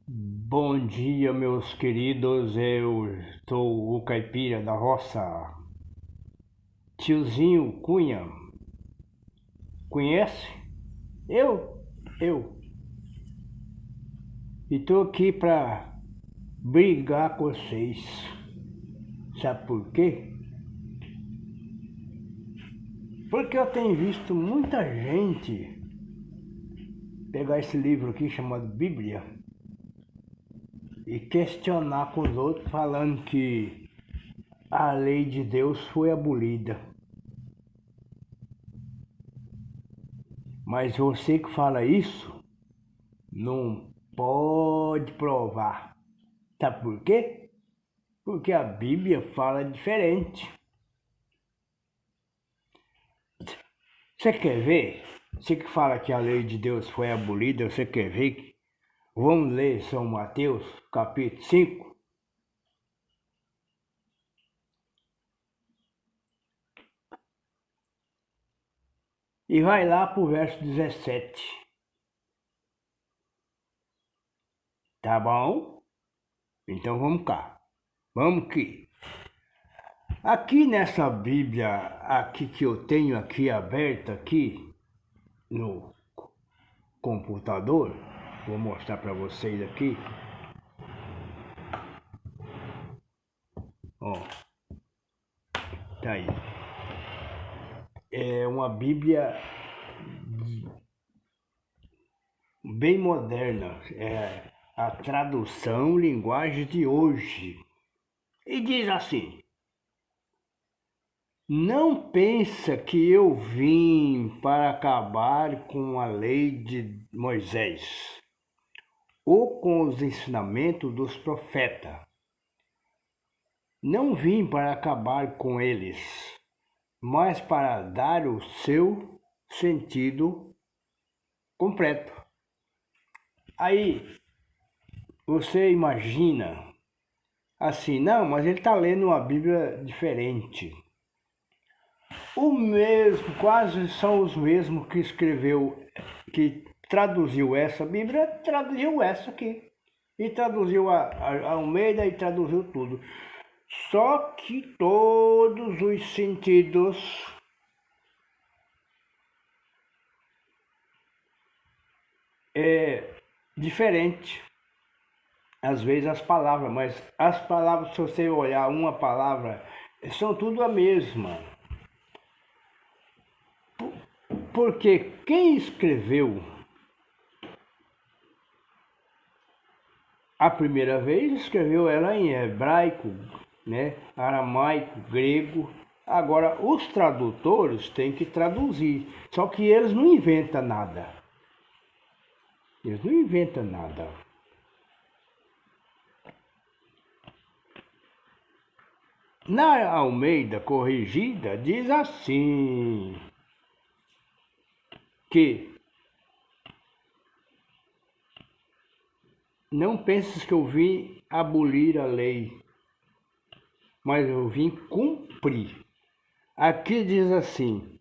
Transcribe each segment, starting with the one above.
Bom dia, meus queridos. Eu sou o caipira da roça, tiozinho Cunha. Conhece? Eu. E tô aqui pra brigar com vocês. Sabe por quê? Porque eu tenho visto muita gente pegar esse livro aqui chamado Bíblia e questionar com os outros falando que a lei de Deus foi abolida. Mas você que fala isso não pode provar. Sabe por quê? Porque a Bíblia fala diferente. Você quer ver? Você que fala que a lei de Deus foi abolida, você quer ver? Vamos ler São Mateus, capítulo 5, e vai lá para o verso 17. Tá bom? Então vamos cá. Vamos que. Aqui nessa Bíblia aqui que eu tenho aqui aberta aqui no computador, vou mostrar para vocês aqui. Ó, tá aí. É uma Bíblia bem moderna, é a tradução linguagem de hoje. E diz assim: não pensa que eu vim para acabar com a lei de Moisés ou com os ensinamentos dos profetas. Não vim para acabar com eles, mas para dar o seu sentido completo. Aí você imagina assim, não, mas ele está lendo uma Bíblia diferente. O mesmo, quase são os mesmos que escreveu, que traduziu essa Bíblia, traduziu essa aqui. E traduziu a Almeida e traduziu tudo. Só que todos os sentidos é diferente. Às vezes as palavras, mas as palavras, se você olhar uma palavra, são tudo a mesma. Porque quem escreveu a primeira vez, escreveu ela em hebraico, né, aramaico, grego. Agora, os tradutores têm que traduzir, só que eles não inventam nada. Eles não inventam nada. Na Almeida Corrigida diz assim, que não penses que eu vim abolir a lei, mas eu vim cumprir. Aqui diz assim,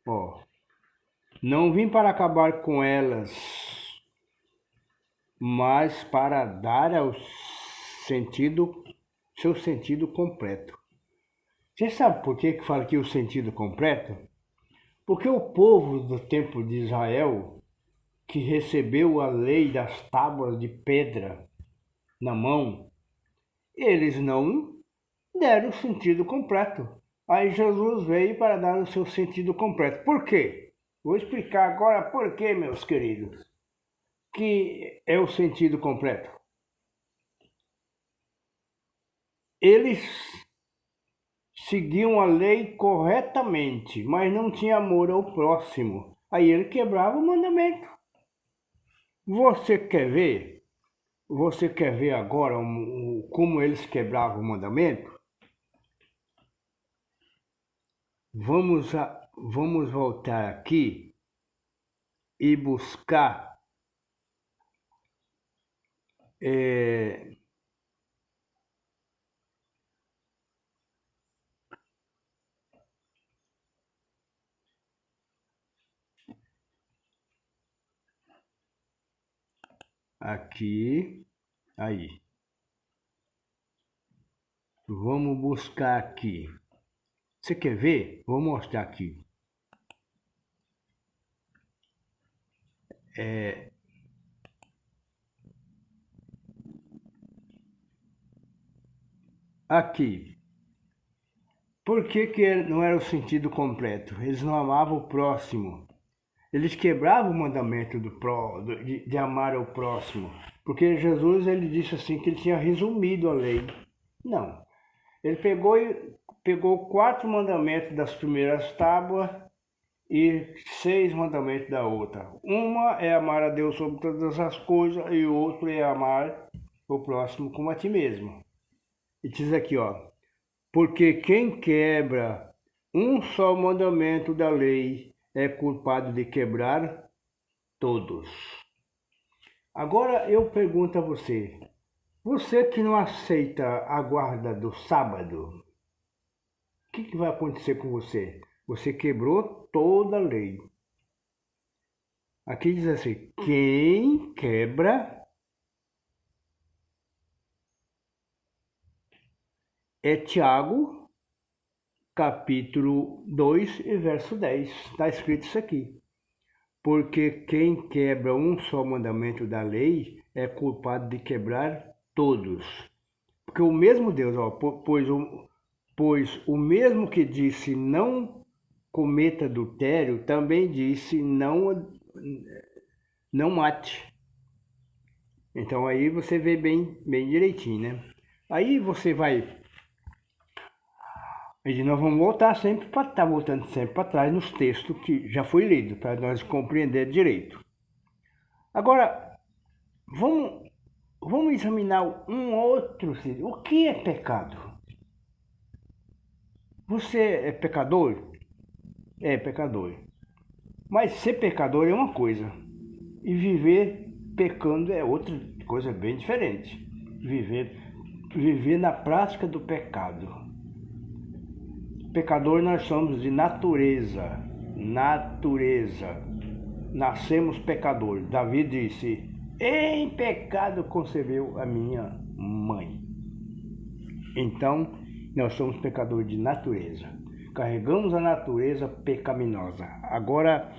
ó, não vim para acabar com elas, mas para dar ao sentido, seu sentido completo. Você sabe por que fala aqui o sentido completo? Porque o povo do tempo de Israel, que recebeu a lei das tábuas de pedra na mão, eles não deram o sentido completo. Aí Jesus veio para dar o seu sentido completo. Por quê? Vou explicar agora por quê, meus queridos, que é o sentido completo. Eles seguiam a lei corretamente, mas não tinham amor ao próximo. Aí ele quebrava o mandamento. Você quer ver? Você quer ver agora como eles quebravam o mandamento? Vamos voltar aqui e buscar é, Aqui, aí. Vamos buscar aqui. Você quer ver? Vou mostrar aqui. Aqui. Por que não era o sentido completo? Eles não amavam o próximo. Eles quebravam o mandamento de amar ao próximo. Porque Jesus ele disse assim que ele tinha resumido a lei. Não. Ele pegou 4 mandamentos das primeiras tábuas e 6 mandamentos da outra. Uma é amar a Deus sobre todas as coisas e o outro é amar o próximo como a ti mesmo. E diz aqui, ó. Porque quem quebra um só mandamento da lei é culpado de quebrar todos. Agora eu pergunto a você, você que não aceita a guarda do sábado, o que vai acontecer com você? Você quebrou toda a lei. Aqui diz assim, quem quebra é Tiago, capítulo 2 e verso 10. Está escrito isso aqui. Porque quem quebra um só mandamento da lei é culpado de quebrar todos. Porque o mesmo Deus, ó, pois o mesmo que disse não cometa adultério, também disse não mate. Então aí você vê bem direitinho, né? Aí você vai... E nós vamos voltar sempre para estar voltando sempre para trás nos textos que já foi lido, para nós compreender direito. Agora, vamos examinar um outro. O que é pecado? Você é pecador? É pecador. Mas ser pecador é uma coisa. E viver pecando é outra coisa bem diferente. Viver na prática do pecado. Pecador nós somos de natureza. Nascemos pecadores. Davi disse, em pecado concebeu a minha mãe. Então, nós somos pecadores de natureza. Carregamos a natureza pecaminosa. Agora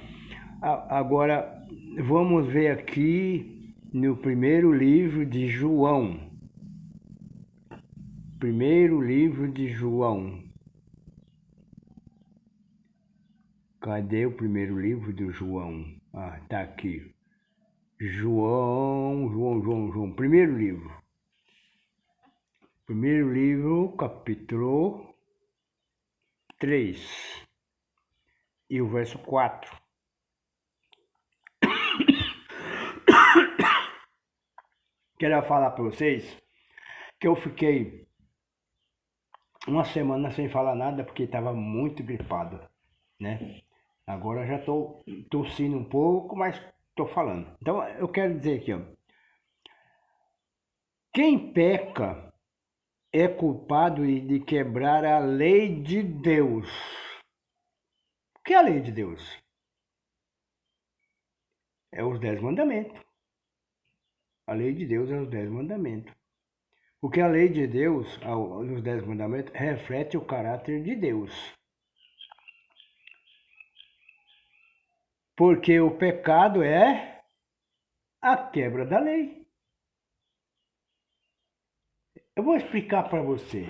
vamos ver aqui no primeiro livro de João. Primeiro livro de João. Cadê o primeiro livro de João? Ah, tá aqui. João. Primeiro livro. Primeiro livro, capítulo 3. E o verso 4. Quero falar para vocês que eu fiquei uma semana sem falar nada porque estava muito gripado, né? Agora já estou tossindo um pouco, mas estou falando. Então eu quero dizer aqui, ó. Quem peca é culpado de quebrar a lei de Deus. O que é a lei de Deus? É os 10 mandamentos. A lei de Deus é os 10 mandamentos. Porque a lei de Deus, os 10 mandamentos, reflete o caráter de Deus. Porque o pecado é a quebra da lei. Eu vou explicar para você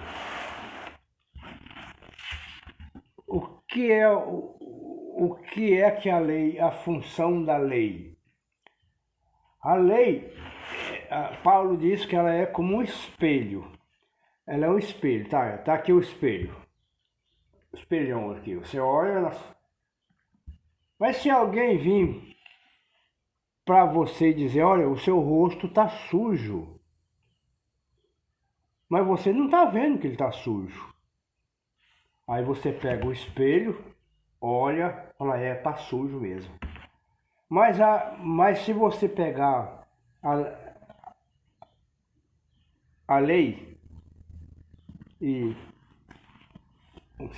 o que é que a lei, a função da lei. A lei, Paulo diz que ela é como um espelho. Ela é um espelho, tá aqui o espelho. O espelhão aqui, você olha... Mas se alguém vir para você dizer, olha, o seu rosto tá sujo, mas você não tá vendo que ele tá sujo. Aí você pega o espelho, olha, fala, tá sujo mesmo. Mas se você pegar a lei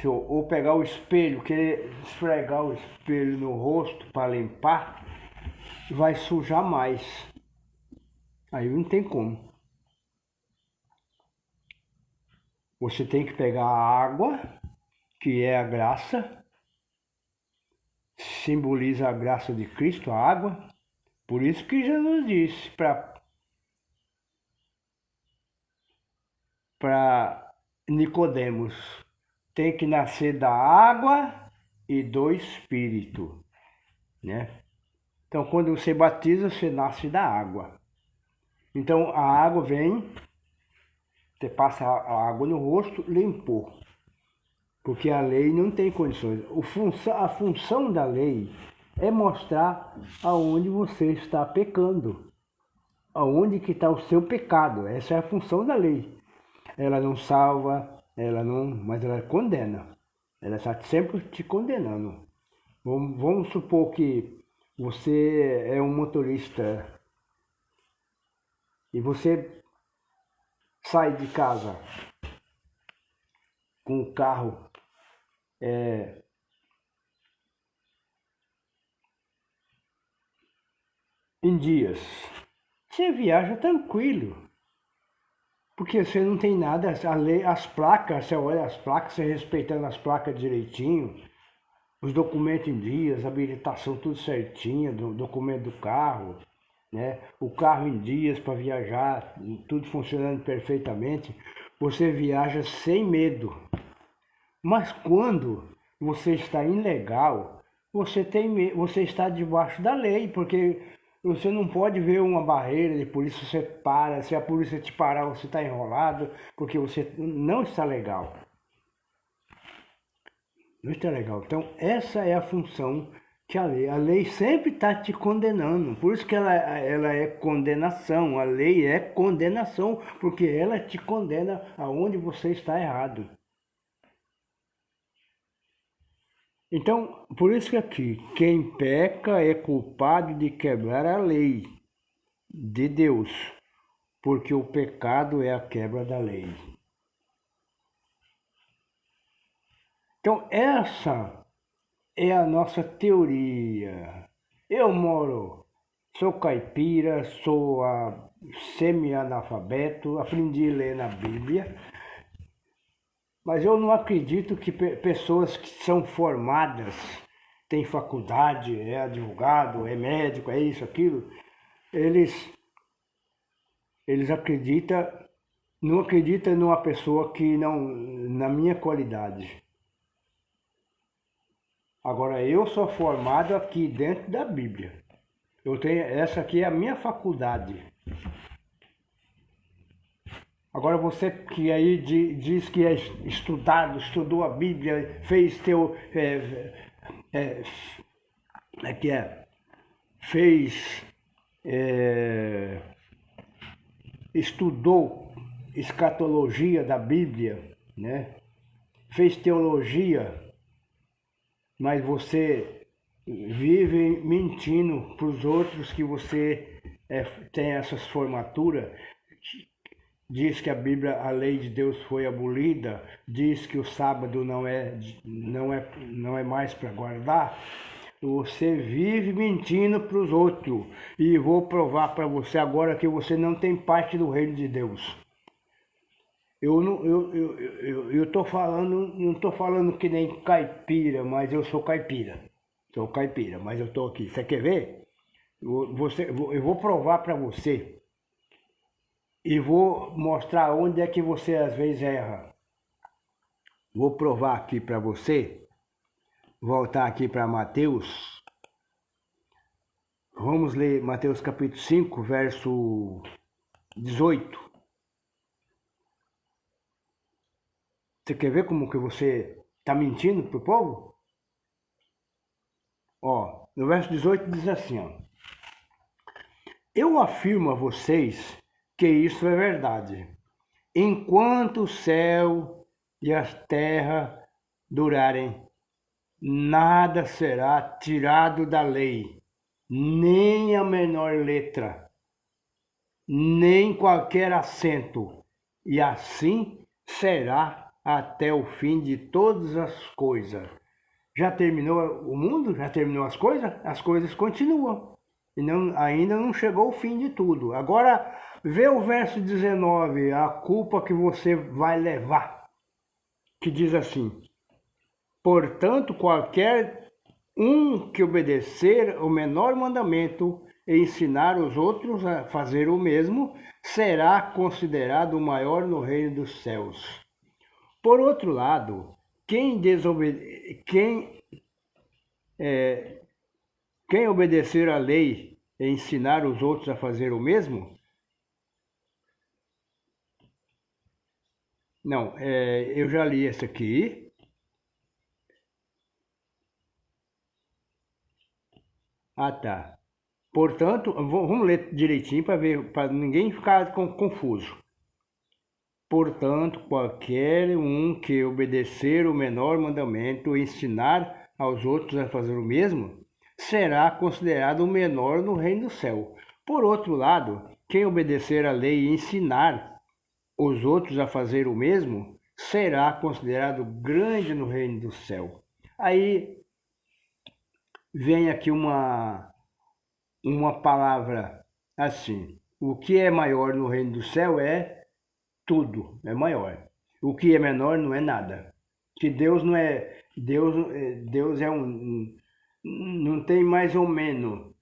ou pegar o espelho, querer esfregar o espelho no rosto para limpar, vai sujar mais. Aí não tem como. Você tem que pegar a água, que é a graça, simboliza a graça de Cristo, a água. Por isso que Jesus disse para Nicodemos, tem que nascer da água e do Espírito, né? Então, quando você batiza, você nasce da água. Então, a água vem, você passa a água no rosto, limpou. Porque a lei não tem condições. A função da lei é mostrar aonde você está pecando. Aonde que está o seu pecado. Essa é a função da lei. Ela não salva, mas ela condena. Ela está sempre te condenando. Vamos supor que você é um motorista e você sai de casa com o carro em dias. Você viaja tranquilo, porque você não tem nada, as placas, você olha as placas, você respeitando as placas direitinho, os documentos em dias, a habilitação tudo certinho, do documento do carro, né? O carro em dias para viajar, tudo funcionando perfeitamente, você viaja sem medo. Mas quando você está ilegal, você está debaixo da lei, porque você não pode ver uma barreira de polícia, você para, se a polícia te parar, você está enrolado, porque você não está legal. Não está legal. Então, essa é a função que a lei sempre está te condenando. Por isso que ela é condenação. A lei é condenação, porque ela te condena aonde você está errado. Então, por isso que aqui, quem peca é culpado de quebrar a lei de Deus, porque o pecado é a quebra da lei. Então, essa é a nossa teoria. Sou caipira, sou semi-analfabeto, aprendi a ler na Bíblia, mas eu não acredito que pessoas que são formadas, têm faculdade, é advogado, é médico, é isso, aquilo, eles não acreditam numa pessoa que não, na minha qualidade. Agora, eu sou formado aqui dentro da Bíblia. Essa aqui é a minha faculdade. Agora você que aí diz que é estudou a Bíblia, fez estudou escatologia da Bíblia, né? Fez teologia, mas você vive mentindo para os outros que você tem essas formaturas. Diz que a Bíblia, a lei de Deus foi abolida, diz que o sábado não é mais para guardar. Você vive mentindo para os outros. E vou provar para você agora que você não tem parte do reino de Deus. Eu tô falando, não estou falando que nem caipira, mas eu sou caipira. Sou caipira, mas eu estou aqui. Você quer ver? Eu vou provar para você. E vou mostrar onde é que você às vezes erra. Vou provar aqui para você. Voltar aqui para Mateus. Vamos ler Mateus capítulo 5, verso 18. Você quer ver como que você está mentindo para o povo? Ó, no verso 18 diz assim, ó. Eu afirmo a vocês que isso é verdade. Enquanto o céu e a terra durarem, nada será tirado da lei, nem a menor letra, nem qualquer acento, e assim será até o fim de todas as coisas. Já terminou o mundo? Já terminou as coisas? As coisas continuam. E não, ainda não chegou o fim de tudo. Agora, vê o verso 19, a culpa que você vai levar, que diz assim: portanto, qualquer um que obedecer o menor mandamento e ensinar os outros a fazer o mesmo, será considerado o maior no reino dos céus. Por outro lado, quem obedecer à lei e ensinar os outros a fazer o mesmo, não, eu já li esse aqui. Ah, tá. Portanto, vamos ler direitinho para ver, para ninguém ficar confuso. Portanto, qualquer um que obedecer o menor mandamento e ensinar aos outros a fazer o mesmo, será considerado o menor no reino do céu. Por outro lado, quem obedecer à lei e ensinar os outros a fazer o mesmo, será considerado grande no reino do céu. Aí vem aqui uma palavra assim: o que é maior no reino do céu é tudo, é maior. O que é menor não é nada. Que Deus não é. Deus é não tem mais ou menos.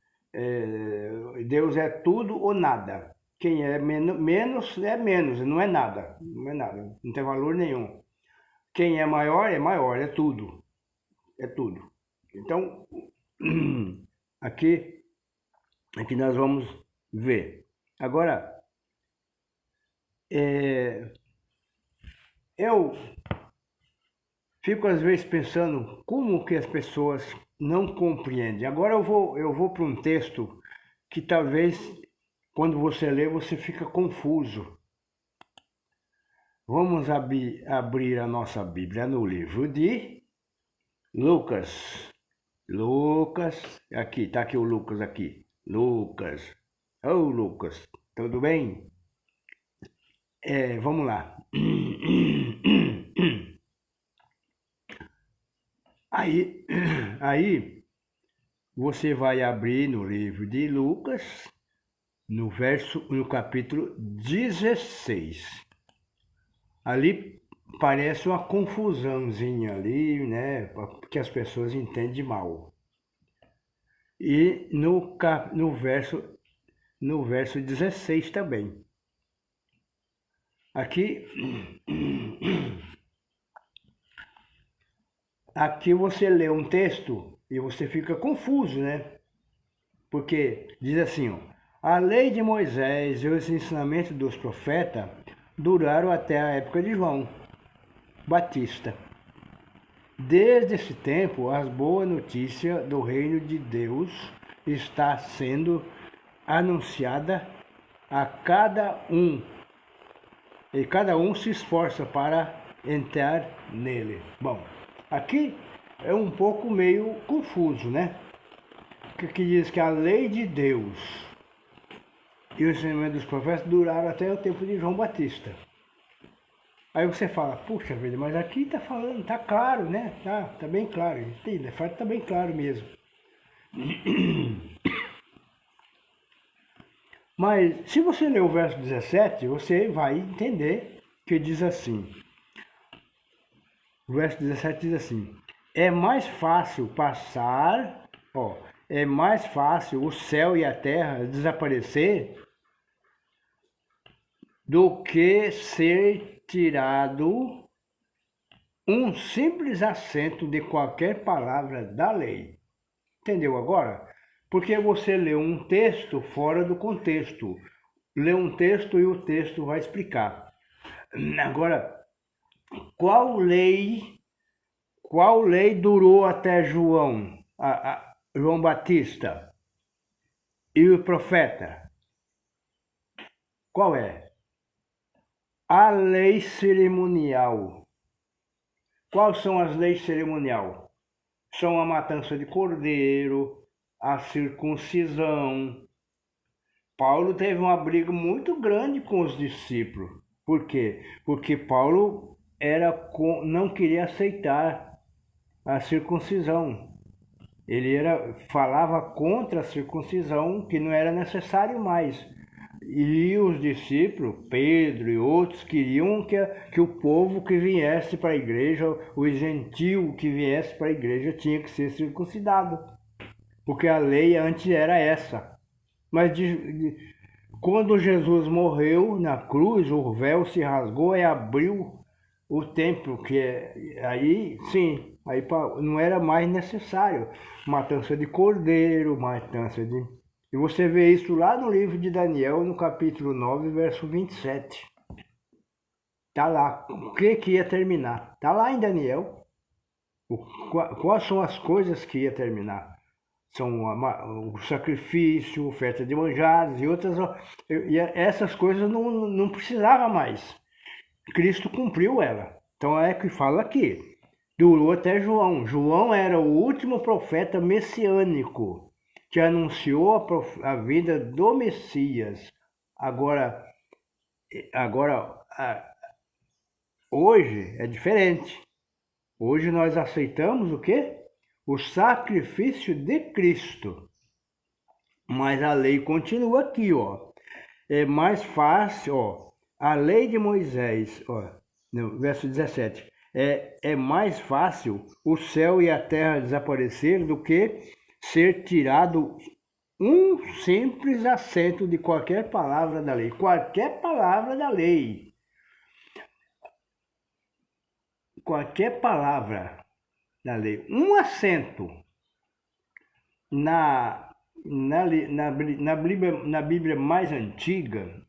Deus é tudo ou nada. Quem é menos é menos, não é nada. Não é nada, não tem valor nenhum. Quem é maior, é tudo. É tudo. Então, aqui nós vamos ver. Agora, eu fico às vezes pensando como que as pessoas não compreendem. Agora eu vou para um texto que talvez quando você lê você fica confuso. Vamos abrir a nossa Bíblia no livro de Lucas. Lucas, aqui, tá aqui o Lucas aqui. Lucas. Ô Lucas, tudo bem? Vamos lá. Aí você vai abrir no livro de Lucas, no capítulo 16. Ali parece uma confusãozinha ali, né? Porque as pessoas entendem mal. E no verso 16 também. Aqui você lê um texto e você fica confuso, né? Porque diz assim, ó, a lei de Moisés e os ensinamentos dos profetas duraram até a época de João Batista. Desde esse tempo, as boas notícias do reino de Deus está sendo anunciada a cada um, e cada um se esforça para entrar nele. Bom, aqui é um pouco meio confuso, né? Que diz que a lei de Deus e o ensinamento dos profetas duraram até o tempo de João Batista. Aí você fala, puxa vida, mas aqui tá falando, tá claro, né? Tá bem claro. De fato tá bem claro mesmo. Mas se você ler o verso 17, você vai entender que diz assim. O verso 17 diz assim: é mais fácil passar, é mais fácil o céu e a terra desaparecer do que ser tirado um simples acento de qualquer palavra da lei. Entendeu agora? Porque você lê um texto fora do contexto. Lê um texto e o texto vai explicar. Agora, qual lei durou até João Batista e o profeta? Qual é? A lei cerimonial. Quais são as leis cerimonial? São a matança de cordeiro, a circuncisão. Paulo teve uma briga muito grande com os discípulos. Por quê? Porque Paulo não queria aceitar a circuncisão. falava contra a circuncisão, que não era necessário mais. E os discípulos, Pedro e outros, queriam que o povo que viesse para a igreja, o gentio que viesse para a igreja, tinha que ser circuncidado. Porque a lei antes era essa. Mas quando Jesus morreu na cruz, o véu se rasgou e abriu o templo, aí sim, aí não era mais necessário matança de cordeiro, matança de... E você vê isso lá no livro de Daniel, no capítulo 9, verso 27. Tá lá, o que ia terminar? Tá lá em Daniel. Quais são as coisas que ia terminar? São o sacrifício, oferta de manjares e outras. E essas coisas não precisava mais. Cristo cumpriu ela. Então é que fala aqui. Durou até João. João era o último profeta messiânico que anunciou a vinda do Messias. Agora hoje é diferente. Hoje nós aceitamos o quê? O sacrifício de Cristo. Mas a lei continua aqui, ó. É mais fácil, ó. A lei de Moisés, ó, no verso 17. É mais fácil o céu e a terra desaparecer do que ser tirado um simples acento de qualquer palavra da lei. Qualquer palavra da lei. Qualquer palavra da lei. Um acento na Bíblia mais antiga,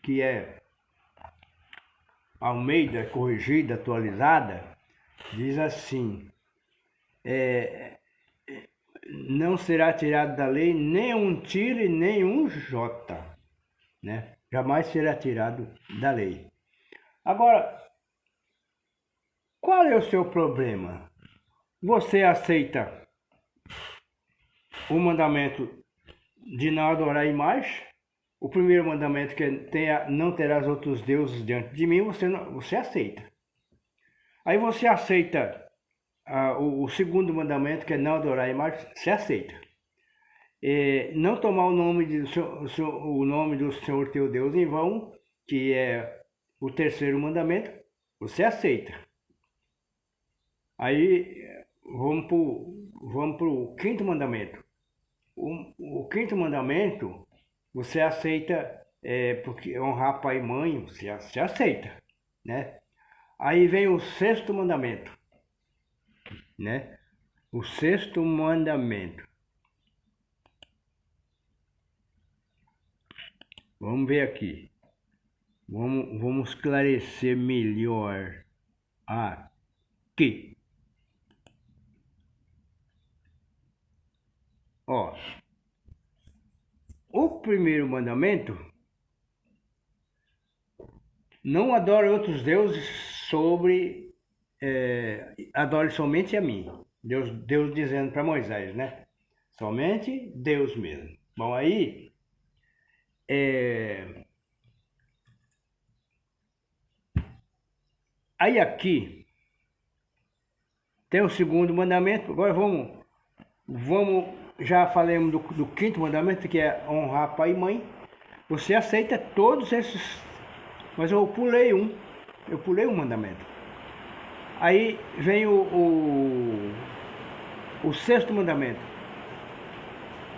que é Almeida, corrigida, atualizada, diz assim: não será tirado da lei nem um tiro e nem um jota, né? Jamais será tirado da lei. Agora, qual é o seu problema? Você aceita o mandamento de não adorar a imagem? O primeiro mandamento, que é não terás outros deuses diante de mim, você aceita. Aí você aceita o segundo mandamento, que é não adorar a imagem, você aceita. Não tomar o nome do Senhor teu Deus em vão, que é o terceiro mandamento, você aceita. Aí vamos para o quinto mandamento. O quinto mandamento, você aceita, porque honrar pai e mãe, você aceita, né? Aí vem o sexto mandamento, né? O sexto mandamento. Vamos ver aqui. Vamos esclarecer melhor aqui. Ó, o primeiro mandamento: não adore outros deuses adore somente a mim. Deus dizendo para Moisés, né? Somente Deus mesmo. Bom, aí aqui tem o segundo mandamento. Agora já falamos do quinto mandamento, que é honrar pai e mãe. Você aceita todos esses, mas eu pulei um mandamento. Aí vem o sexto mandamento: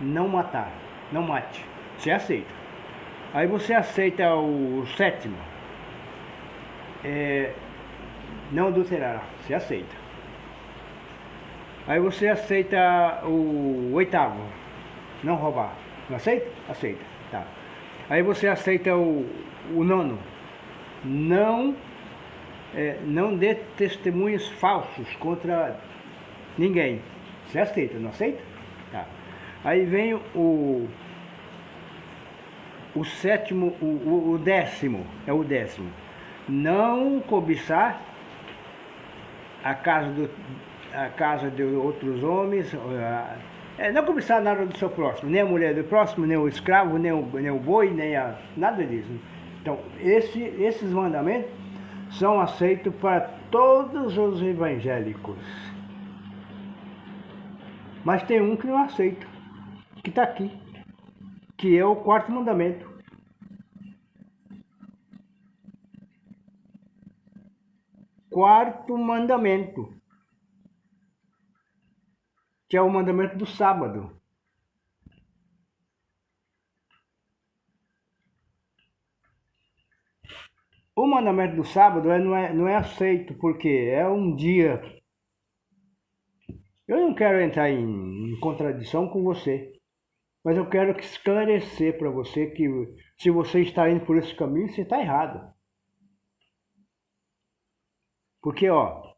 não matar, não mate. Você aceita. Aí você aceita o sétimo: não adulterará. Você aceita. Aí você aceita o oitavo: não roubar. Não aceita? Aceita. Tá. Aí você aceita o nono: não dê testemunhos falsos contra ninguém. Você aceita, não aceita? Tá. Aí vem o sétimo, o décimo, é o décimo: não cobiçar a casa de outros homens, não cobiçar nada do seu próximo, nem a mulher do próximo, nem o escravo, nem o boi, nada disso. Então, esses mandamentos são aceitos para todos os evangélicos. Mas tem um que não aceita, que está aqui, que é o quarto mandamento. Quarto mandamento, que é o mandamento do sábado. O mandamento do sábado não é aceito, porque é um dia. Eu não quero entrar em contradição com você, mas eu quero esclarecer para você que se você está indo por esse caminho, você está errado. Porque, ó,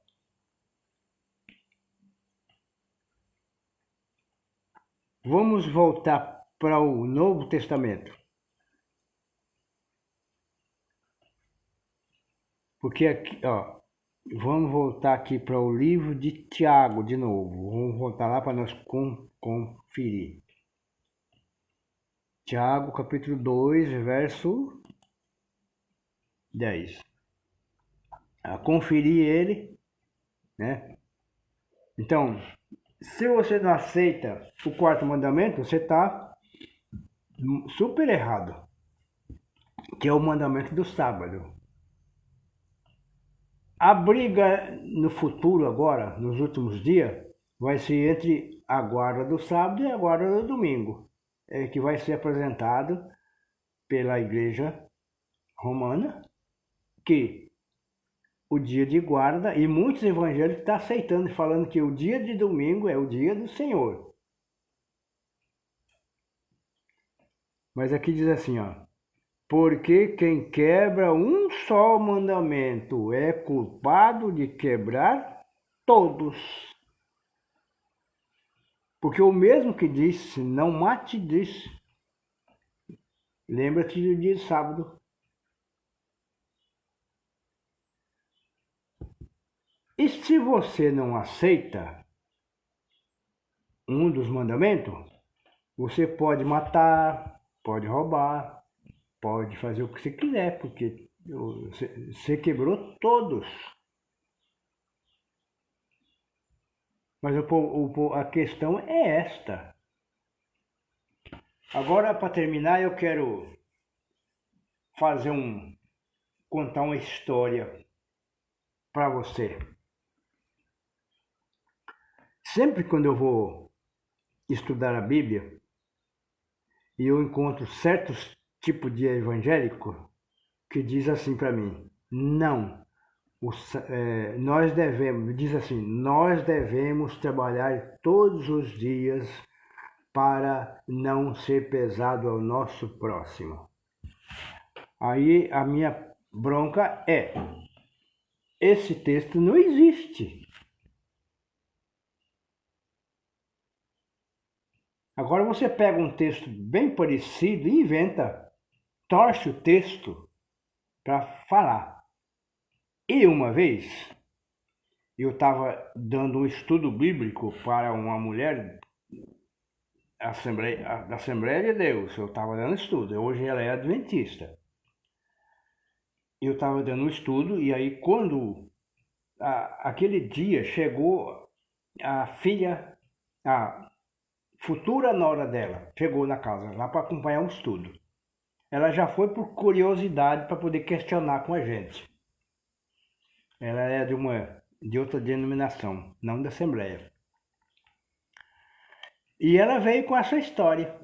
vamos voltar para o Novo Testamento. Porque aqui, ó, vamos voltar aqui para o livro de Tiago de novo. Vamos voltar lá para nós conferir. Tiago, capítulo 2, verso 10. A conferir ele, né? Então, se você não aceita o quarto mandamento, você está super errado, que é o mandamento do sábado. A briga no futuro agora, nos últimos dias, vai ser entre a guarda do sábado e a guarda do domingo, que vai ser apresentado pela Igreja Romana, que o dia de guarda, e muitos evangélicos estão aceitando e falando que o dia de domingo é o dia do Senhor. Mas aqui diz assim, ó, porque quem quebra um só mandamento é culpado de quebrar todos. Porque o mesmo que disse, não mate, disse, lembra-te do dia de sábado. E se você não aceita um dos mandamentos, você pode matar, pode roubar, pode fazer o que você quiser, porque você quebrou todos. Mas a questão é esta. Agora, para terminar, eu quero contar uma história para você. Sempre quando eu vou estudar a Bíblia e eu encontro certos tipos de evangélico que diz assim para mim, não, nós devemos trabalhar todos os dias para não ser pesado ao nosso próximo. Aí a minha bronca é, esse texto não existe. Agora você pega um texto bem parecido e inventa, torce o texto para falar. E uma vez, eu estava dando um estudo bíblico para uma mulher da Assembleia de Deus. Eu estava dando estudo, hoje ela é adventista. Eu estava dando um estudo e aí quando aquele dia chegou a filha, a futura nora dela, chegou na casa lá para acompanhar um estudo. Ela já foi por curiosidade para poder questionar com a gente. Ela é de outra denominação, não da Assembleia. E ela veio com essa história.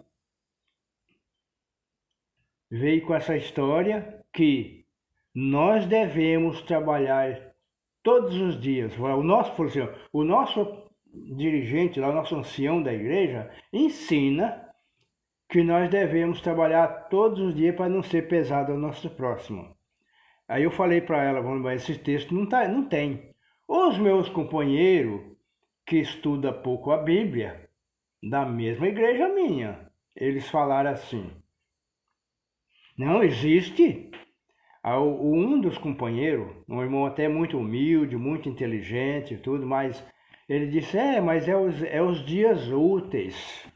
Veio com essa história que nós devemos trabalhar todos os dias. O nosso dirigente, o nosso ancião da igreja, ensina que nós devemos trabalhar todos os dias para não ser pesado ao nosso próximo. Aí eu falei para ela, esse texto não tem. Os meus companheiros que estudam pouco a Bíblia, da mesma igreja minha, eles falaram assim, não existe. Um dos companheiros, um irmão até muito humilde, muito inteligente e tudo, mas ele disse, mas é os dias úteis.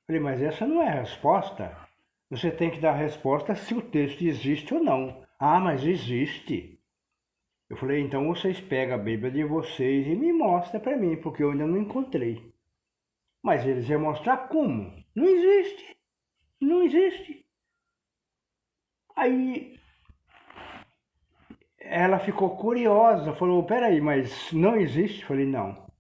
Falei, mas essa não é a resposta. Você tem que dar a resposta se o texto existe ou não. Ah, mas existe. Eu falei, então vocês pegam a Bíblia de vocês e me mostram para mim, porque eu ainda não encontrei. Mas eles iam mostrar como. Não existe. Não existe. Aí ela ficou curiosa, falou, peraí, mas não existe? Falei, não.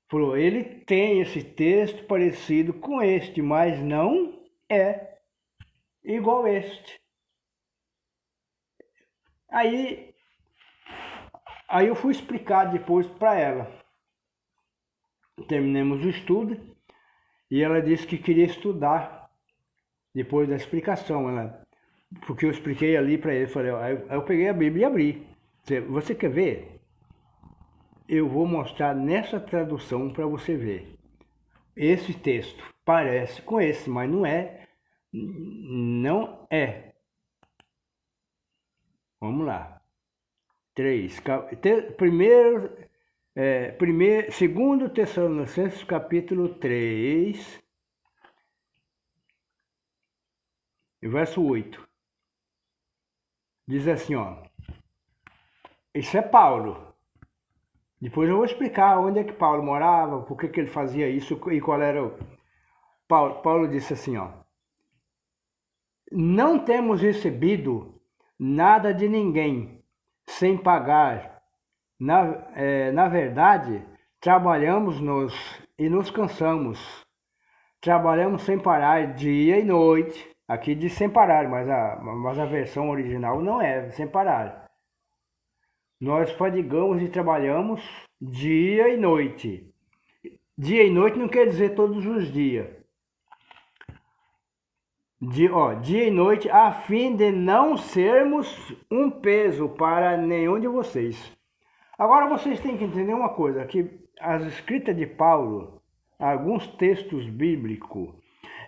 Falou, ele tem esse texto parecido com este, mas não é igual este. Aí eu fui explicar depois para ela. Terminamos o estudo e ela disse que queria estudar depois da explicação. Porque eu expliquei ali para ele, falei, aí eu peguei a Bíblia e abri. Você quer ver? Eu vou mostrar nessa tradução para você ver. Esse texto parece com esse, mas não é. Não é. Vamos lá. 3. Segundo Tessalonicenses, capítulo 3, verso 8. Diz assim, ó. Isso é Paulo. Depois eu vou explicar onde é que Paulo morava, por que ele fazia isso e qual era o... Paulo disse assim, ó. Não temos recebido nada de ninguém sem pagar. Na verdade, trabalhamos e nos cansamos. Trabalhamos sem parar dia e noite. Aqui diz sem parar, mas a versão original não é sem parar. Nós fadigamos e trabalhamos dia e noite. Dia e noite não quer dizer todos os dias. Dia e noite, a fim de não sermos um peso para nenhum de vocês. Agora vocês têm que entender uma coisa, que as escritas de Paulo, alguns textos bíblicos,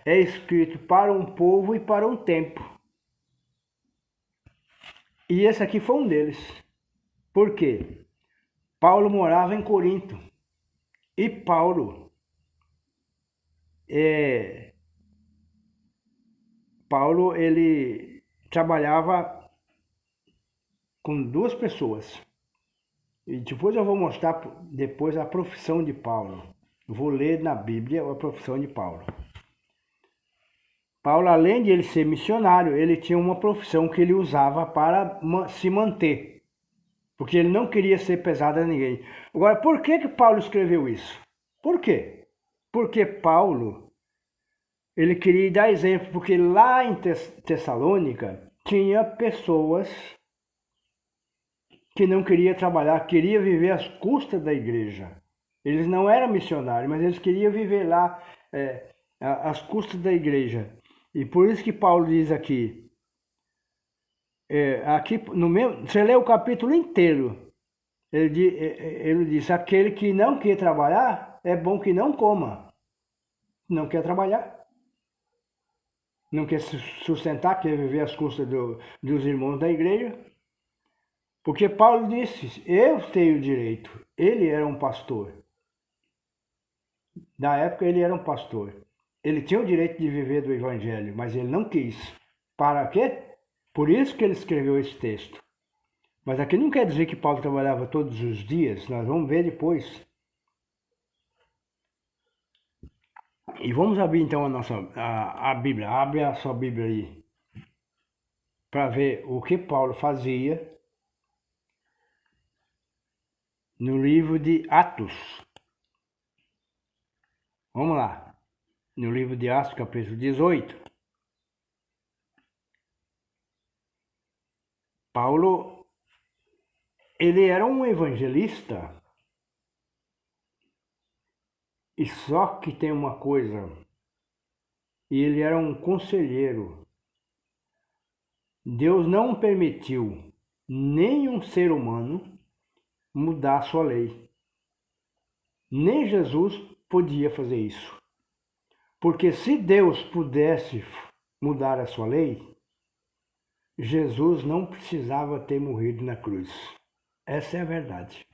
é escrito para um povo e para um tempo. E esse aqui foi um deles. Por quê? Paulo morava em Corinto. E Paulo ele trabalhava com duas pessoas. E depois eu vou mostrar a profissão de Paulo. Vou ler na Bíblia a profissão de Paulo. Paulo, além de ele ser missionário, ele tinha uma profissão que ele usava para se manter. Porque ele não queria ser pesado a ninguém. Agora, por que Paulo escreveu isso? Por quê? Porque Paulo, ele queria dar exemplo, porque lá em Tessalônica tinha pessoas que não queriam trabalhar, queriam viver às custas da igreja. Eles não eram missionários, mas eles queriam viver lá às custas da igreja. E por isso que Paulo diz aqui, você lê o capítulo inteiro, ele diz, aquele que não quer trabalhar, é bom que não coma. Não quer trabalhar. Não quer se sustentar, quer viver às custas dos irmãos da igreja. Porque Paulo disse, eu tenho direito. Ele era um pastor. Na época ele era um pastor. Ele tinha o direito de viver do evangelho, mas ele não quis. Para quê? Por isso que ele escreveu esse texto. Mas aqui não quer dizer que Paulo trabalhava todos os dias, nós vamos ver depois. E vamos abrir então a Bíblia. Abre a sua Bíblia aí, para ver o que Paulo fazia no livro de Atos. Vamos lá. No livro de Atos, capítulo 18. Paulo, ele era um evangelista. E só que tem uma coisa. Ele era um conselheiro. Deus não permitiu nenhum ser humano mudar a sua lei. Nem Jesus podia fazer isso. Porque se Deus pudesse mudar a sua lei, Jesus não precisava ter morrido na cruz. Essa é a verdade.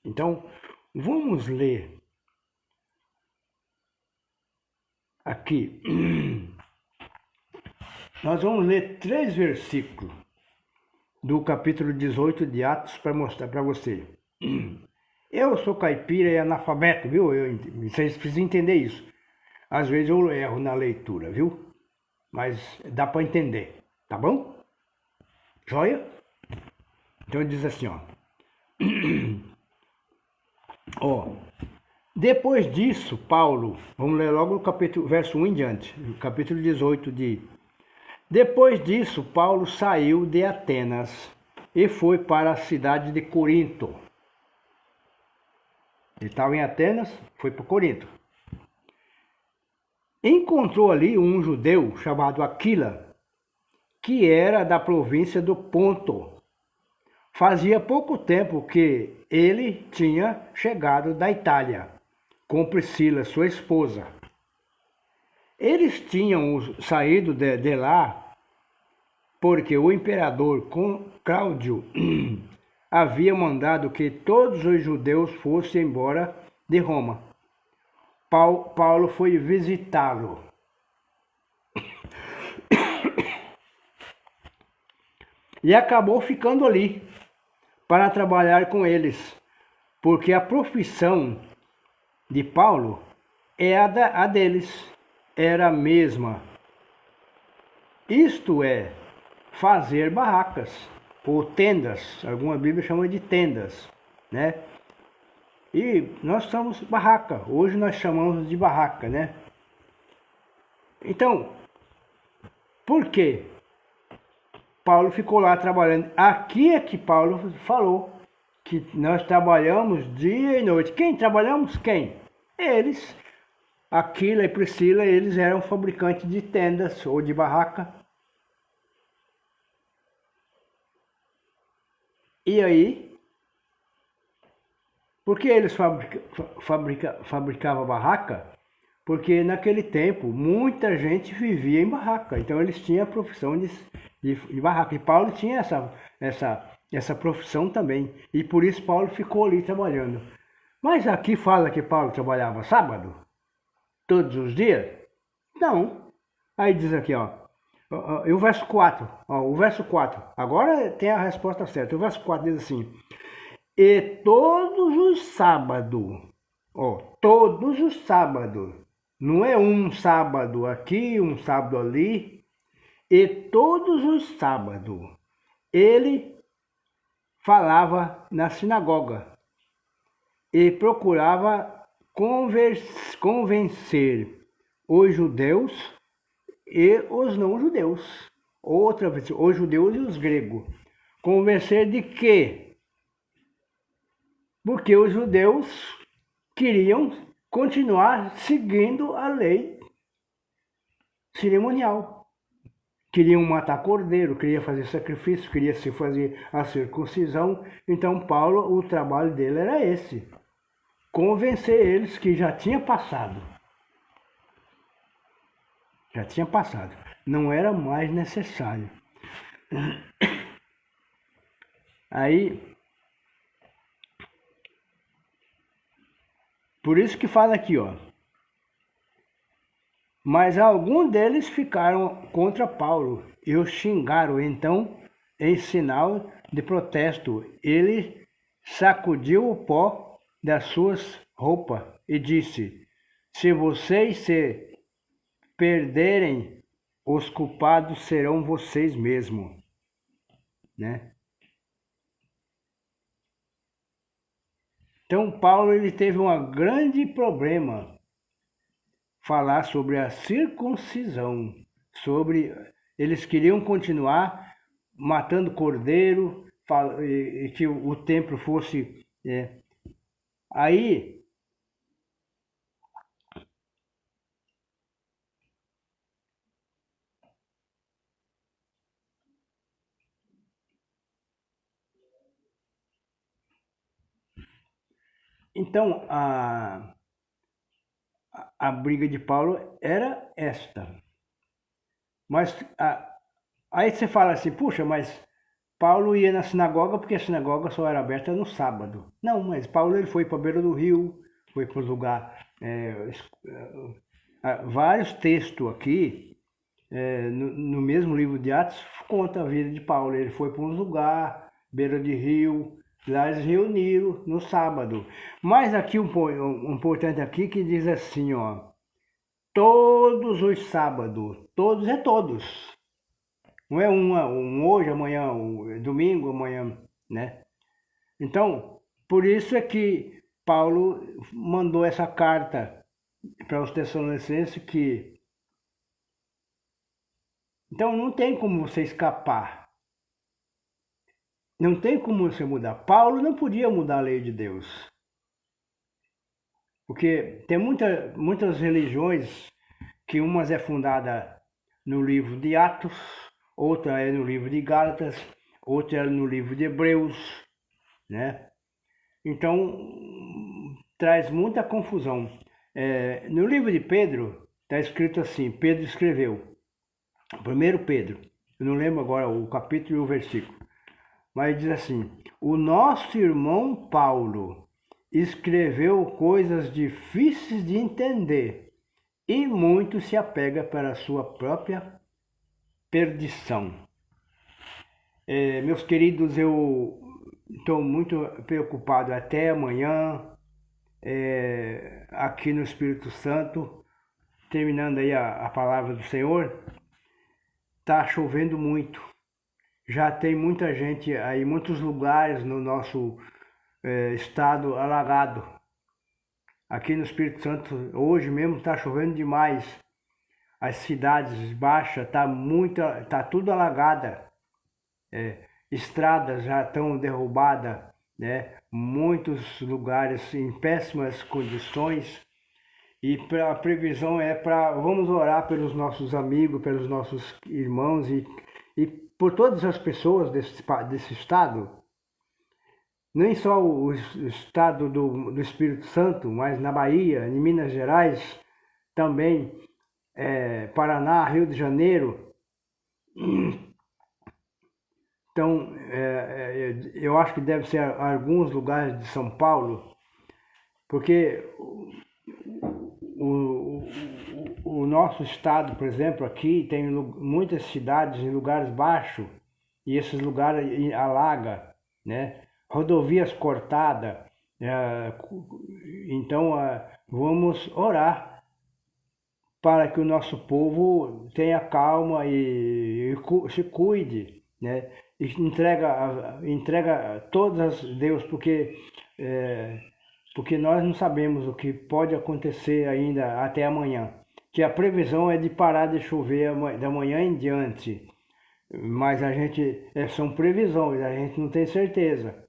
Então, vamos ler aqui. Nós vamos ler 3 versículos do capítulo 18 de Atos para mostrar para você. Eu sou caipira e analfabeto, viu? Vocês precisam entender isso. Às vezes eu erro na leitura, viu? Mas dá para entender, tá bom? Joia? Então diz assim, ó. Ó, depois disso, Paulo, vamos ler logo o capítulo, verso 1 em diante, capítulo 18 de... Depois disso, Paulo saiu de Atenas e foi para a cidade de Corinto. Ele estava em Atenas, foi para Corinto. Encontrou ali um judeu chamado Aquila, que era da província do Ponto. Fazia pouco tempo que ele tinha chegado da Itália, com Priscila, sua esposa. Eles tinham saído de lá porque o imperador Cláudio havia mandado que todos os judeus fossem embora de Roma. Paulo foi visitá-lo. E acabou ficando ali para trabalhar com eles, porque a profissão de Paulo é a deles, era a mesma. Isto é, fazer barracas, ou tendas, alguma Bíblia chama de tendas, né? E nós somos barraca, hoje nós chamamos de barraca, né? Então, por quê? Paulo ficou lá trabalhando. Aqui é que Paulo falou que nós trabalhamos dia e noite. Quem trabalhamos? Quem? Eles. Aquila e Priscila, eles eram fabricantes de tendas ou de barraca. E aí, por que eles fabricavam barraca? Porque naquele tempo muita gente vivia em barraca, então eles tinham a profissão de barraca. E Paulo tinha essa profissão também, e por isso Paulo ficou ali trabalhando. Mas aqui fala que Paulo trabalhava sábado? Todos os dias? Não. Aí diz aqui, ó, e o verso 4, ó, o verso 4, agora tem a resposta certa. O verso 4 diz assim: e todos os sábados, ó, todos os sábados, não é um sábado aqui, um sábado ali, e todos os sábados ele falava na sinagoga e procurava convencer os judeus e os não-judeus. Outra vez, os judeus e os gregos. Convencer de quê? Porque os judeus queriam continuar seguindo a lei cerimonial. Queriam matar cordeiro, queriam fazer sacrifício, queriam se fazer a circuncisão. Então Paulo, o trabalho dele era esse: convencer eles que já tinha passado. Já tinha passado. Não era mais necessário. Aí, por isso que fala aqui, ó. Mas alguns deles ficaram contra Paulo e o xingaram. Então, em sinal de protesto, ele sacudiu o pó das suas roupas e disse: se vocês se perderem, os culpados serão vocês mesmos, né? Então Paulo ele teve um grande problema falar sobre a circuncisão, sobre eles queriam continuar matando cordeiro e que o templo fosse aí. Então a briga de Paulo era esta. Mas aí você fala assim, puxa, mas Paulo ia na sinagoga porque a sinagoga só era aberta no sábado. Não, mas Paulo ele foi para a beira do rio, foi para o lugar. Vários textos aqui, no mesmo livro de Atos, conta a vida de Paulo. Ele foi para um lugar, beira de rio, Lá eles reuniram no sábado. Mas aqui um importante aqui que diz assim, ó, todos os sábados, todos é todos. Não é um hoje, amanhã, domingo, amanhã, né? Então, por isso é que Paulo mandou essa carta para os Tessalonicenses que então não tem como você escapar. Não tem como você mudar. Paulo não podia mudar a lei de Deus. Porque tem muitas religiões que umas é fundada no livro de Atos, outra é no livro de Gálatas, outra é no livro de Hebreus, né? Então, traz muita confusão. No livro de Pedro, está escrito assim, Pedro escreveu, 1 Pedro, eu não lembro agora o capítulo e o versículo, mas diz assim, o nosso irmão Paulo escreveu coisas difíceis de entender e muito se apega para a sua própria perdição. Meus queridos, eu estou muito preocupado até amanhã, aqui no Espírito Santo, terminando aí a palavra do Senhor, está chovendo muito. Já tem muita gente aí, muitos lugares no nosso estado alagado. Aqui no Espírito Santo, hoje mesmo está chovendo demais. As cidades baixas tá tudo alagada. Estradas já estão derrubadas, né? Muitos lugares em péssimas condições. E a previsão vamos orar pelos nossos amigos, pelos nossos irmãos e por todas as pessoas desse estado. Nem só o estado do Espírito Santo, mas na Bahia, em Minas Gerais, também Paraná, Rio de Janeiro. Então, eu acho que deve ser alguns lugares de São Paulo, porque o nosso estado, por exemplo, aqui tem muitas cidades em lugares baixos e esses lugares alaga, né? Rodovias cortadas. Então, vamos orar para que o nosso povo tenha calma e se cuide, né? E entrega todas a Deus, porque nós não sabemos o que pode acontecer ainda até amanhã. Que a previsão é de parar de chover da manhã em diante, mas são previsões, a gente não tem certeza.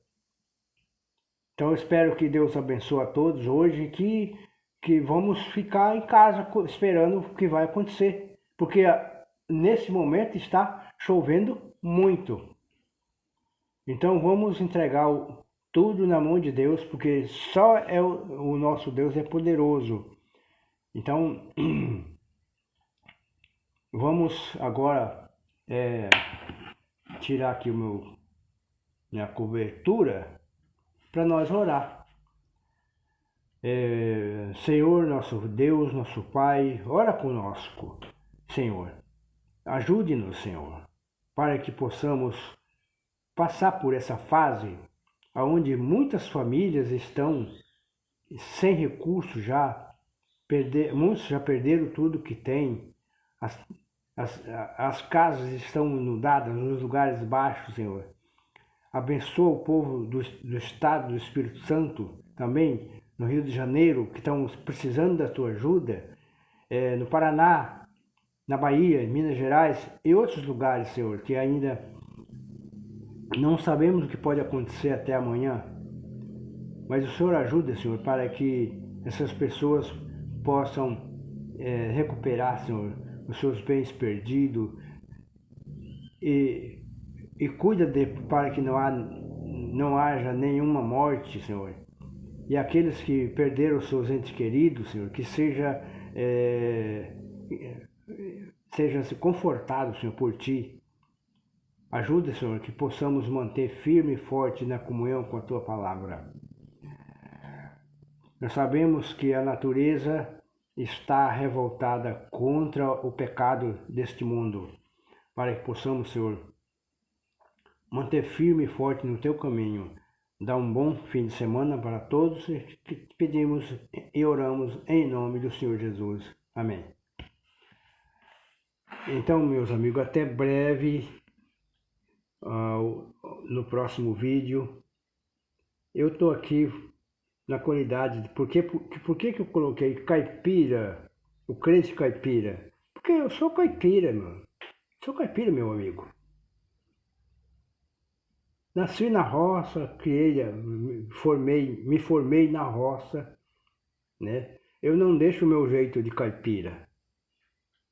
Então eu espero que Deus abençoe a todos hoje e que vamos ficar em casa esperando o que vai acontecer, porque nesse momento está chovendo muito. Então vamos entregar tudo na mão de Deus, porque só o nosso Deus é poderoso. Então vamos agora tirar aqui minha cobertura para nós orar. Senhor, nosso Deus, nosso Pai, ora conosco, Senhor. Ajude-nos, Senhor, para que possamos passar por essa fase onde muitas famílias estão sem recursos muitos já perderam tudo que têm, as casas estão inundadas nos lugares baixos, Senhor. Abençoa o povo do estado do Espírito Santo, também no Rio de Janeiro, que estão precisando da tua ajuda, no Paraná, na Bahia, em Minas Gerais e outros lugares, Senhor, que ainda não sabemos o que pode acontecer até amanhã. Mas o Senhor ajuda, Senhor, para que essas pessoas possam recuperar, Senhor, os seus bens perdidos e cuida para que não haja nenhuma morte, Senhor. E aqueles que perderam os seus entes queridos, Senhor, que sejam confortados, Senhor, por Ti. Ajuda, Senhor, que possamos manter firme e forte na comunhão com a Tua Palavra. Nós sabemos que a natureza está revoltada contra o pecado deste mundo, para que possamos, Senhor, manter firme e forte no Teu caminho, Dá um bom fim de semana para todos e pedimos e oramos em nome do Senhor Jesus. Amém. Então, meus amigos, até breve no próximo vídeo. Eu estou aqui na qualidade. Por que eu coloquei caipira, o crente caipira? Porque eu sou caipira, meu. Sou caipira, meu amigo. Nasci na roça, me formei na roça, né? Eu não deixo o meu jeito de caipira.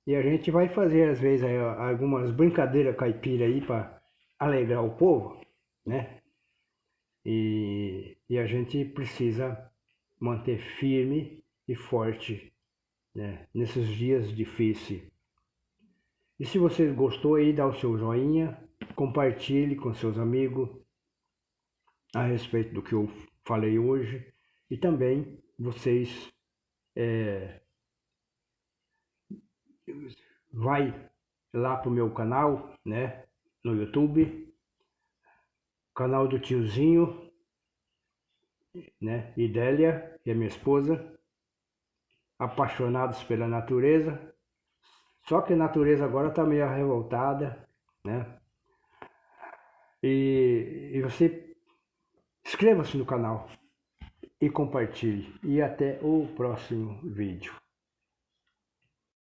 E a gente vai fazer às vezes algumas brincadeiras caipira aí para alegrar o povo, né? E a gente precisa manter firme e forte, né? Nesses dias difíceis. E se você gostou aí, dá o seu joinha, compartilhe com seus amigos a respeito do que eu falei hoje. E também vocês vai lá pro meu canal, né, no YouTube, canal do tiozinho, né, Idélia, que é minha esposa, apaixonados pela natureza. Só que a natureza agora está meio revoltada, né? E você inscreva-se no canal e compartilhe. E até o próximo vídeo.